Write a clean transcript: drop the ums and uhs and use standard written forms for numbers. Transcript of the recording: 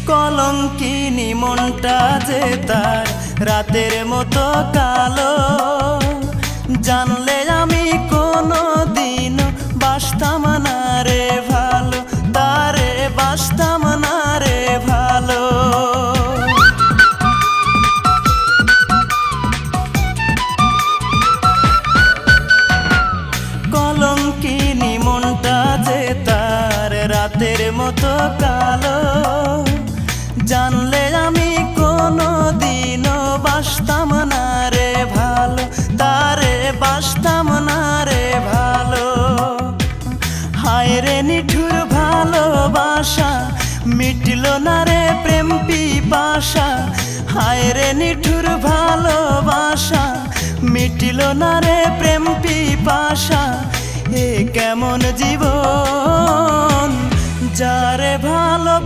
কলঙ্কিনী মনটা যে তার রাতের মতো কালো, জানলে আমি কোনো দিন বাসতাম না রে ভালো, তারে বাসতাম না রে ভালো। কলঙ্কিনী মনটা যে তার রাতের মতো কালো, জানলে আমি কোনো দিনও বাসতাম না রে ভালো, তারে বাসতাম না রে ভালো। হায় রে নিঠুর ভালোবাসা, মিটল না রে প্রেম পিপাসা। হায় রে নিঠুর ভালোবাসা, মিটল না রে প্রেম পিপাসা। এ কেমন জীবন যারে ভালো